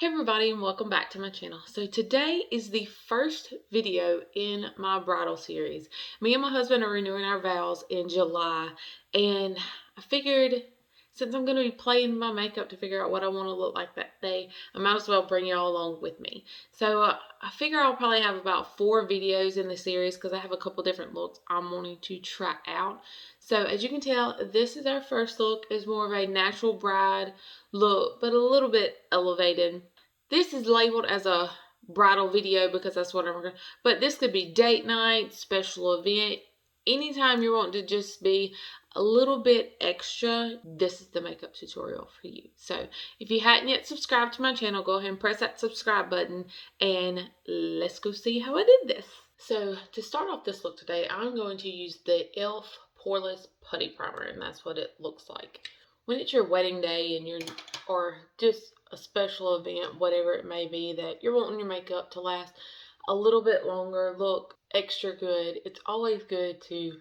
Hey everybody, and welcome back to my channel. So today is the first video in my bridal series. Me and my husband are renewing our vows in July, and I figured since I'm going to be playing my makeup to figure out what I want to look like that day, I might as well bring y'all along with me. So I figure I'll probably have about 4 videos in the series because I have a couple different looks I'm wanting to try out. So as you can tell, this is our first look. It's more of a natural bride look, but a little bit elevated. This is labeled as a bridal video because that's what I'm going to, but this could be date night, special event, anytime you want to just be a little bit extra, this is the makeup tutorial for you. So if you hadn't yet subscribed to my channel, go ahead and press that subscribe button and let's go see how I did this. So to start off this look today, I'm going to use the e.l.f. Poreless Putty Primer, and that's what it looks like. When it's your wedding day and or just a special event, whatever it may be, that you're wanting your makeup to last a little bit longer, look extra good, it's always good to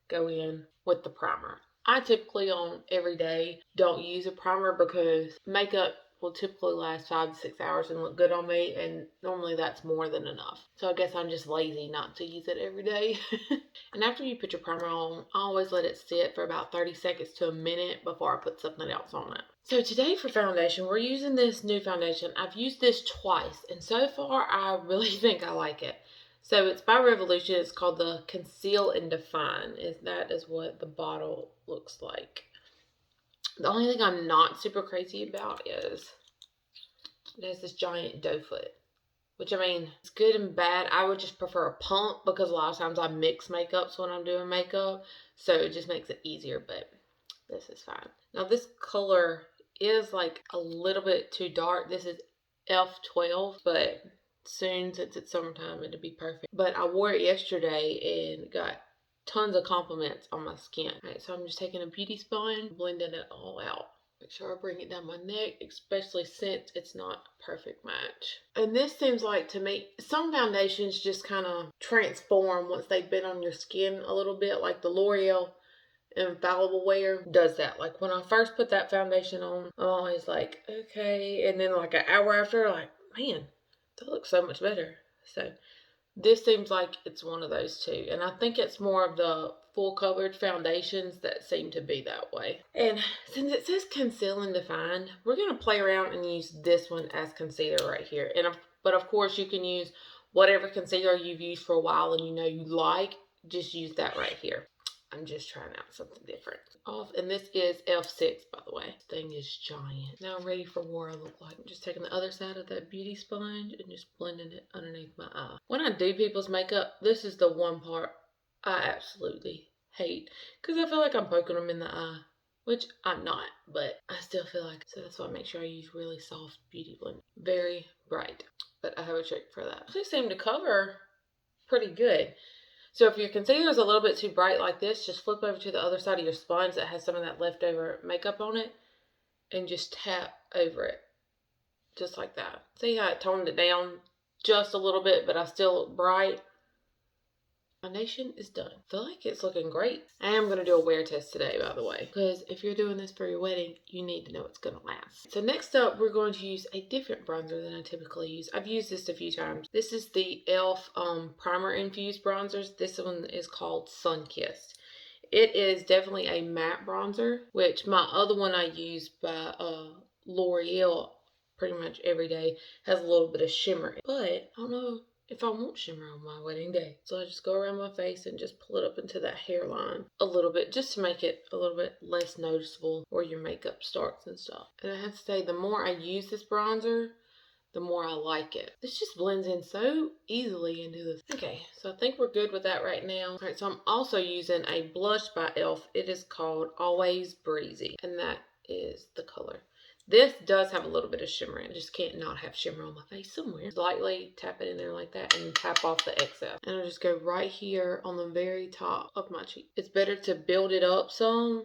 go in with the primer. I typically on every day don't use a primer because makeup will typically last 5 to 6 hours and look good on me, and normally that's more than enough. So I guess I'm just lazy not to use it every day. And after you put your primer on, I always let it sit for about 30 seconds to a minute before I put something else on it. So today for foundation, we're using this new foundation. I've used this twice, and so far I really think I like it. So it's by Revolution. It's called the Conceal and Define. That is what the bottle looks like. The only thing I'm not super crazy about is it has this giant doe foot. Which, I mean, it's good and bad. I would just prefer a pump because a lot of times I mix makeups when I'm doing makeup. So it just makes it easier, but this is fine. Now this color is like a little bit too dark. This is F12, but soon, since it's summertime, it'll be perfect. But I wore it yesterday and got tons of compliments on my skin. Alright, so I'm just taking a beauty sponge, blending it all out. Make sure I bring it down my neck, especially since it's not a perfect match. And this seems like, to me, some foundations just kind of transform once they've been on your skin a little bit, like the L'Oreal Infallible Wear does that. Like when I first put that foundation on, I'm always like, okay. And then like an hour after, like, man, that looks so much better. So this seems like it's one of those two. And I think it's more of the full coverage foundations that seem to be that way. And since it says Conceal and Define, we're going to play around and use this one as concealer right here. But of course you can use whatever concealer you've used for a while and you know you like, just use that right here. I'm just trying out something different. And this is F6, by the way. This thing is giant. Now I'm ready for what I look like. I'm just taking the other side of that beauty sponge and just blending it underneath my eye. When I do people's makeup, this is the one part I absolutely hate, because I feel like I'm poking them in the eye, which I'm not, but I still feel like, so that's why I make sure I use really soft beauty blend. Very bright, but I have a trick for that. They seem to cover pretty good. So if your concealer is a little bit too bright like this, just flip over to the other side of your sponge that has some of that leftover makeup on it and just tap over it. Just like that. See how it toned it down just a little bit, but I still look bright? Foundation is done. I feel like it's looking great. I am going to do a wear test today, by the way, because if you're doing this for your wedding, you need to know it's going to last. So next up, we're going to use a different bronzer than I typically use. I've used this a few times. This is the e.l.f. Primer Infused bronzers. This one is called Sunkissed. It is definitely a matte bronzer, which my other one I use by L'Oreal pretty much every day has a little bit of shimmer. But I don't know if I want shimmer on my wedding day. So I just go around my face and just pull it up into that hairline a little bit, just to make it a little bit less noticeable where your makeup starts and stuff. And I have to say, the more I use this bronzer, the more I like it. This just blends in so easily into this. Okay, so I think we're good with that right now. All right, so I'm also using a blush by e.l.f. It is called Always Breezy, and that is the color. This does have a little bit of shimmer in it. I just can't not have shimmer on my face somewhere. Lightly tap it in there like that and tap off the excess. And I'll just go right here on the very top of my cheek. It's better to build it up some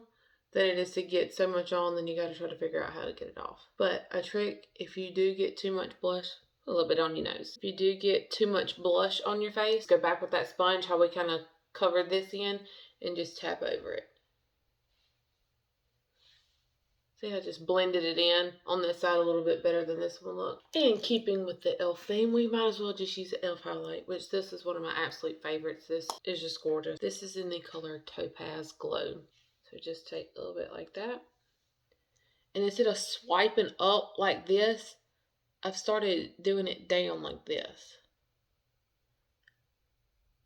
than it is to get so much on, then you got to try to figure out how to get it off. But a trick, if you do get too much blush, a little bit on your nose. If you do get too much blush on your face, go back with that sponge, how we kind of covered this in, and just tap over it. See, I just blended it in on this side a little bit better than this one looked. And keeping with the e.l.f. theme, we might as well just use the e.l.f. highlight, which this is one of my absolute favorites. This is just gorgeous. This is in the color Topaz Glow. So just take a little bit like that. And instead of swiping up like this, I've started doing it down like this.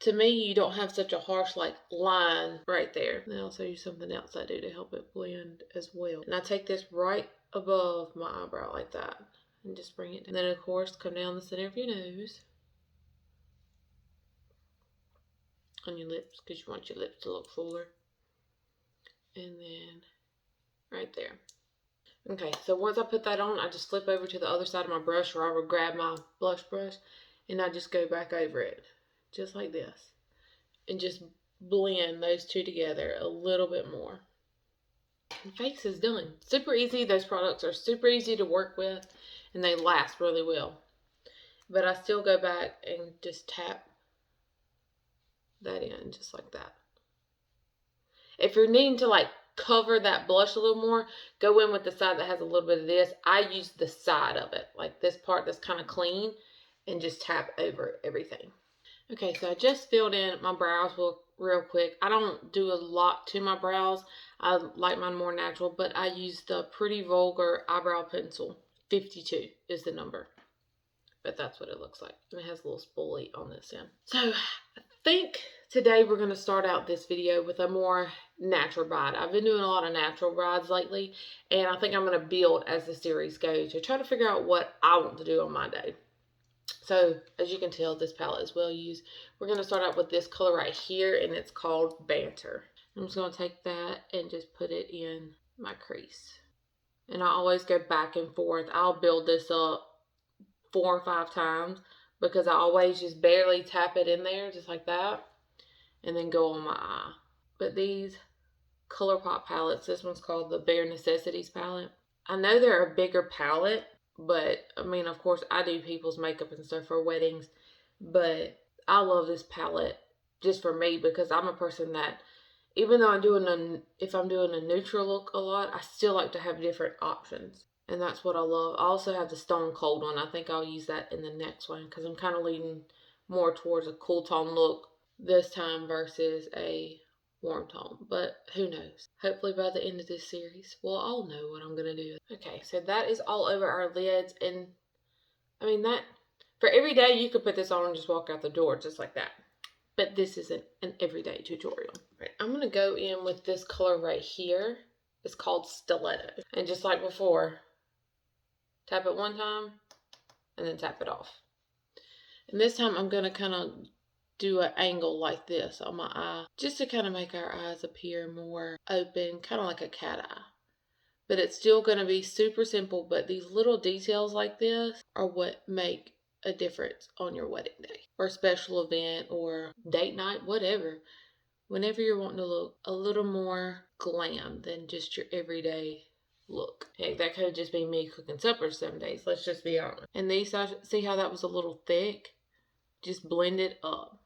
To me, you don't have such a harsh like line right there. And I'll show you something else I do to help it blend as well. And I take this right above my eyebrow like that and just bring it down. And then of course come down the center of your nose. On your lips, because you want your lips to look fuller. And then right there. Okay, so once I put that on, I just flip over to the other side of my brush, or I would grab my blush brush and I just go back over it. Just like this. And just blend those two together a little bit more. And face is done. Super easy. Those products are super easy to work with and they last really well. But I still go back and just tap that in just like that. If you're needing to like cover that blush a little more, go in with the side that has a little bit of this. I use the side of it, like this part that's kind of clean, and just tap over everything. Okay, so I just filled in my brows real quick. I don't do a lot to my brows. I like mine more natural, but I use the Pretty Vulgar eyebrow pencil. 52 is the number. But that's what it looks like. And it has a little spoolie on this end. So I think today we're going to start out this video with a more natural bride. I've been doing a lot of natural brides lately, and I think I'm going to build as the series goes to try to figure out what I want to do on my day. So as you can tell, this palette is well used. We're going to start out with this color right here, and it's called Banter. I'm just going to take that and just put it in my crease. And I always go back and forth. I'll build this up 4 or 5 times because I always just barely tap it in there just like that and then go on my eye. But these Colourpop palettes, this one's called the Bare Necessities palette. I know they're a bigger palette, but I mean, of course, I do people's makeup and stuff for weddings, but I love this palette just for me because I'm a person that, even though if I'm doing a neutral look a lot, I still like to have different options. And that's what I love. I also have the Stone Cold one. I think I'll use that in the next one because I'm kind of leaning more towards a cool tone look this time versus a warm tone. But who knows? Hopefully by the end of this series, we'll all know what I'm going to do. Okay, so that is all over our lids. And I mean, that for every day, you could put this on and just walk out the door just like that. But this isn't an everyday tutorial. Right, I'm going to go in with this color right here. It's called Stiletto. And just like before, tap it one time and then tap it off. And this time I'm going to kind of do an angle like this on my eye just to kind of make our eyes appear more open, kind of like a cat eye. But it's still going to be super simple, but these little details like this are what make a difference on your wedding day or special event or date night, whatever. Whenever you're wanting to look a little more glam than just your everyday look. Heck, that could just be me cooking supper some days. Let's just be honest. And these, see how that was a little thick? Just blend it up.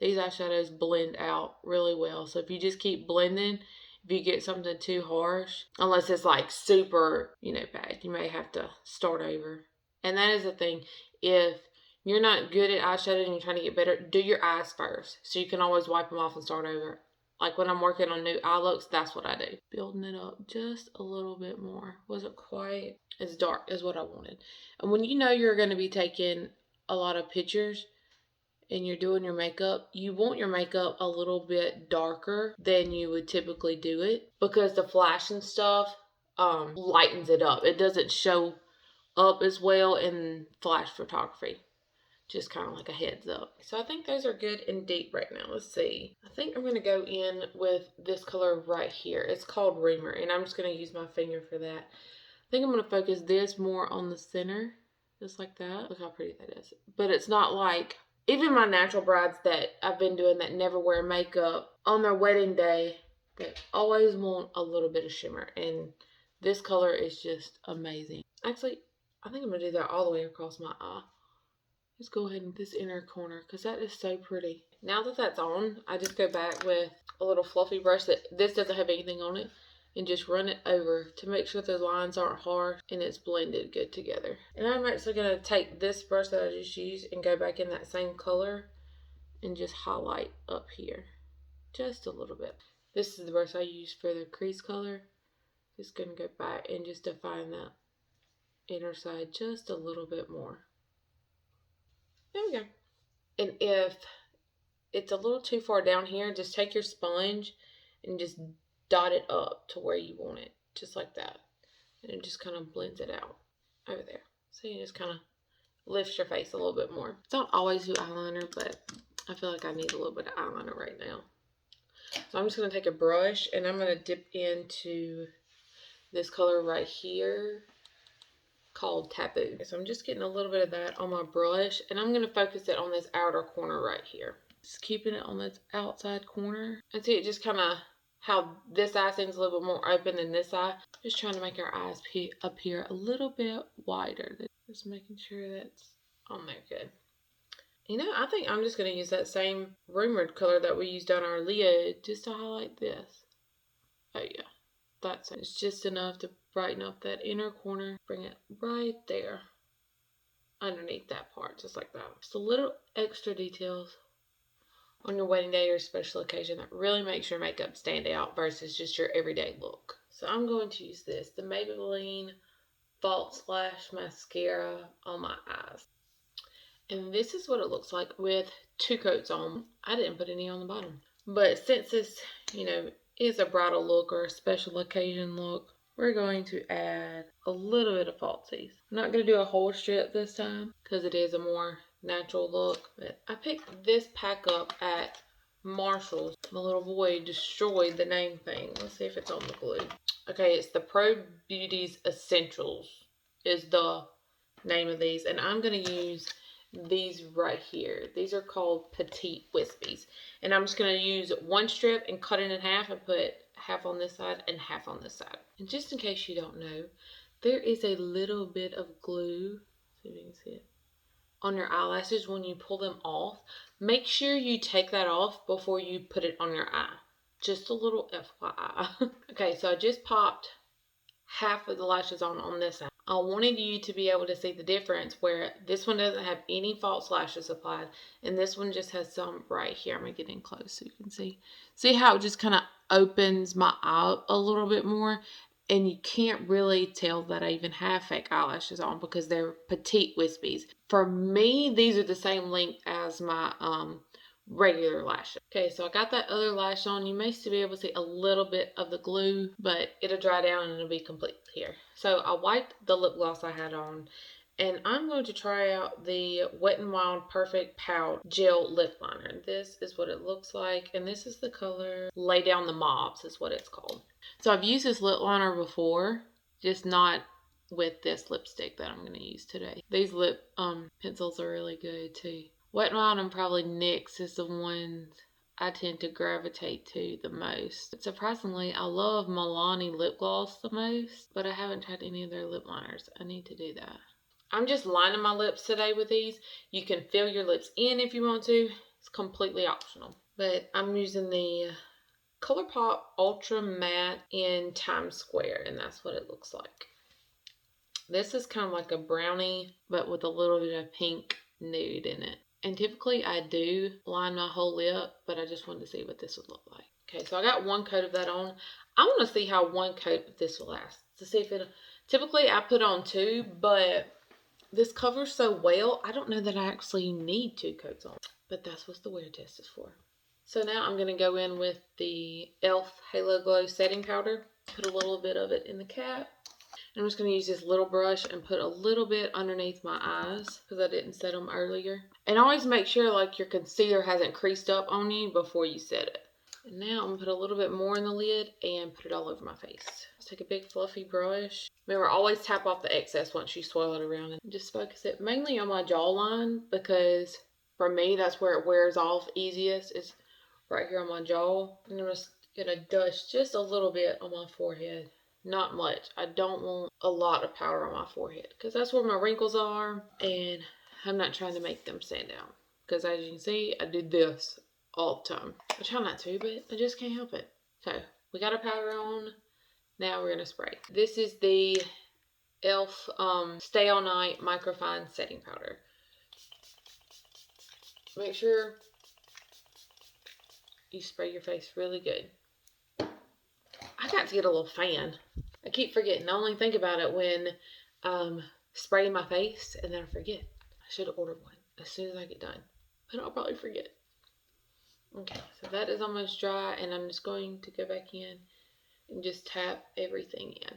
These eyeshadows blend out really well. So if you just keep blending, if you get something too harsh, unless it's like super, bad, you may have to start over. And that is the thing. If you're not good at eyeshadow and you're trying to get better, do your eyes first. So you can always wipe them off and start over. Like when I'm working on new eye looks, that's what I do. Building it up just a little bit more. Wasn't quite as dark as what I wanted. And when you know you're going to be taking a lot of pictures and you're doing your makeup, you want your makeup a little bit darker than you would typically do it. Because the flash and stuff lightens it up. It doesn't show up as well in flash photography. Just kind of like a heads up. So I think those are good and deep right now. Let's see. I think I'm going to go in with this color right here. It's called Reamer, and I'm just going to use my finger for that. I think I'm going to focus this more on the center, just like that. Look how pretty that is. But it's not like, even my natural brides that I've been doing that never wear makeup on their wedding day, they always want a little bit of shimmer, and this color is just amazing. Actually, I think I'm going to do that all the way across my eye. Just go ahead in this inner corner because that is so pretty. Now that that's on, I just go back with a little fluffy brush that this doesn't have anything on it. and just run it over to make sure the lines aren't harsh and it's blended good together. And I'm actually going to take this brush that I just used and go back in that same color and just highlight up here just a little bit. This is the brush I use for the crease color. Just going to go back and just define that inner side just a little bit more. There we go. And if it's a little too far down here, just take your sponge and just dot it up to where you want it, just like that. And it just kind of blends it out over there. So you just kind of lift your face a little bit more. Don't always do eyeliner, but I feel like I need a little bit of eyeliner right now. So I'm just going to take a brush and I'm going to dip into this color right here called Taboo. So I'm just getting a little bit of that on my brush and I'm going to focus it on this outer corner right here. Just keeping it on this outside corner. And see, it just kind of, how this eye seems a little bit more open than this eye. Just trying to make our eyes appear a little bit wider. Just making sure that's on there good. You know, I think I'm just going to use that same rumored color that we used on our lid just to highlight this. Oh yeah, it's just enough to brighten up that inner corner. Bring it right there underneath that part, just like that. Just a little extra details on your wedding day or special occasion that really makes your makeup stand out versus just your everyday look. So I'm going to use this, the Maybelline False Lash Mascara on my eyes. And this is what it looks like with 2 coats on. I didn't put any on the bottom. But since this, you know, is a bridal look or a special occasion look, we're going to add a little bit of Falsies. I'm not going to do a whole strip this time because it is a more natural look. But I picked this pack up at Marshall's. My little boy destroyed the name thing. Let's see if it's on the glue. Okay, it's the Pro Beauties Essentials is the name of these. And I'm going to use these right here. These are called Petite Wispies. And I'm just going to use 1 strip and cut it in half and put half on this side and half on this side. And just in case you don't know, there is a little bit of glue, see if you can see it, on your eyelashes when you pull them off. Make sure you take that off before you put it on your eye. Just a little FYI. Okay, so I just popped half of the lashes on this side. I wanted you to be able to see the difference where this one doesn't have any false lashes applied and this one just has some right here. I'm going to get in close so you can see. See how it just kind of opens my eye a little bit more, and you can't really tell that I even have fake eyelashes on because they're Petite Wispies. For me, these are the same length as my regular lashes. Okay, so I got that other lash on. You may still be able to see a little bit of the glue, but it'll dry down and it'll be complete here. So I wiped the lip gloss I had on, and I'm going to try out the Wet n Wild Perfect Pout Gel Lip Liner. This is what it looks like, and this is the color Lay Down the Mauves is what it's called. So I've used this lip liner before, just not with this lipstick that I'm going to use today. These lip pencils are really good too. Wet n Wild and probably NYX is the ones I tend to gravitate to the most. But surprisingly, I love Milani lip gloss the most, but I haven't tried any of their lip liners. I need to do that. I'm just lining my lips today with these. You can fill your lips in if you want to. It's completely optional. But I'm using the Colourpop Ultra Matte in Times Square, and that's what it looks like. This is kind of like a brownie, but with a little bit of pink nude in it. And typically I do line my whole lip, but I just wanted to see what this would look like. Okay, so I got 1 coat of that on. I want to see how 1 coat of this will last. To see if it, typically I put on 2, but this covers so well, I don't know that I actually need 2 coats on. But that's what the wear test is for. So now I'm going to go in with the e.l.f. Halo Glow Setting Powder. Put a little bit of it in the cap. I'm just going to use this little brush and put a little bit underneath my eyes because I didn't set them earlier. And always make sure like your concealer hasn't creased up on you before you set it. And now I'm going to put a little bit more in the lid and put it all over my face. Let's take a big fluffy brush. Remember, always tap off the excess once you swirl it around and just focus it mainly on my jawline because for me that's where it wears off easiest is right here on my jaw. And I'm just going to dust just a little bit on my forehead. Not much. I don't want a lot of powder on my forehead because that's where my wrinkles are and I'm not trying to make them stand out because as you can see, I do this all the time. I try not to, but I just can't help it. So we got our powder on Now we're gonna spray. This is the e.l.f. Stay All Night Microfine Setting Powder. Make sure you spray your face really good. I got to get a little fan. I keep forgetting. I only think about it when spraying my face, and then I forget. I should have ordered one as soon as I get done, but I'll probably forget. Okay, so that is almost dry, and I'm just going to go back in and just tap everything in.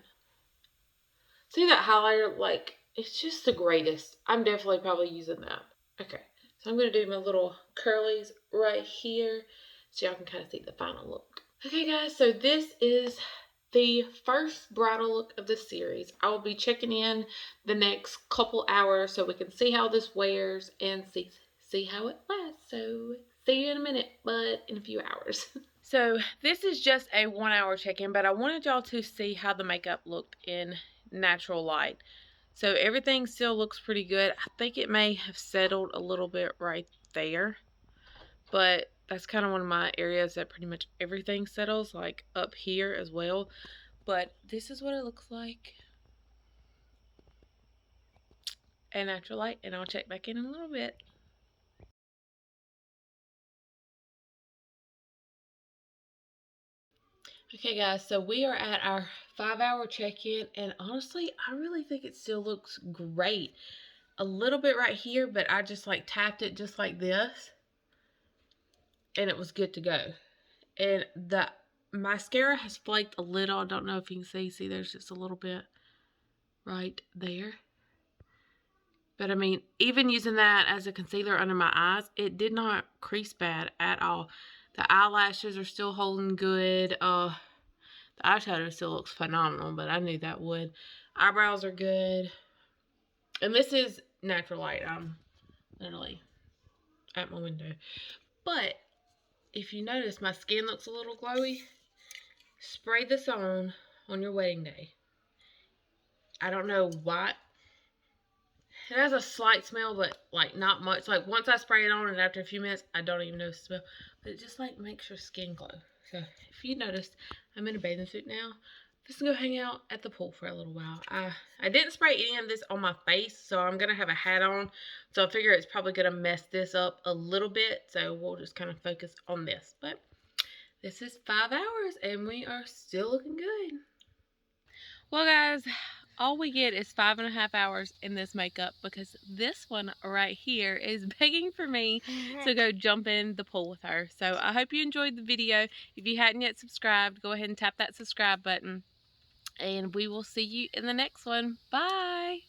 See that highlighter? Like, it's just the greatest. I'm definitely probably using that. Okay, so I'm going to do my little curlies right here so y'all can kind of see the final look. Okay, guys, so this is the first bridal look of the series. I will be checking in the next couple hours so we can see how this wears and see how it lasts. So see you in a minute, but in a few hours. So this is just a 1 hour check-in, but I wanted y'all to see how the makeup looked in natural light. So everything still looks pretty good. I think it may have settled a little bit right there, but that's kind of one of my areas that pretty much everything settles, like up here as well. But this is what it looks like in natural light, and I'll check back in a little bit. Okay, guys, so we are at our 5 hour check-in, and honestly, I really think it still looks great. A little bit right here, but I just like tapped it just like this, and it was good to go. And the mascara has flaked a little. I don't know if you can see there's just a little bit right there. But I mean, even using that as a concealer under my eyes, it did not crease bad at all. The eyelashes are still holding good. The eyeshadow still looks phenomenal, but I knew that would. Eyebrows are good. And this is natural light. I'm literally at my window. But if you notice, my skin looks a little glowy. Spray this on your wedding day. I don't know why. It has a slight smell, but like not much. Like once I spray it on, and after a few minutes, I don't even notice the smell. But it just like makes your skin glow. So if you noticed, I'm in a bathing suit now. Just gonna go hang out at the pool for a little while. I didn't spray any of this on my face, so I'm gonna have a hat on. So I figure it's probably gonna mess this up a little bit. So we'll just kind of focus on this. But this is 5 hours, and we are still looking good. Well, guys, all we get is 5.5 hours in this makeup because this one right here is begging for me to go jump in the pool with her. So I hope you enjoyed the video. If you hadn't yet subscribed, go ahead and tap that subscribe button. And we will see you in the next one. Bye!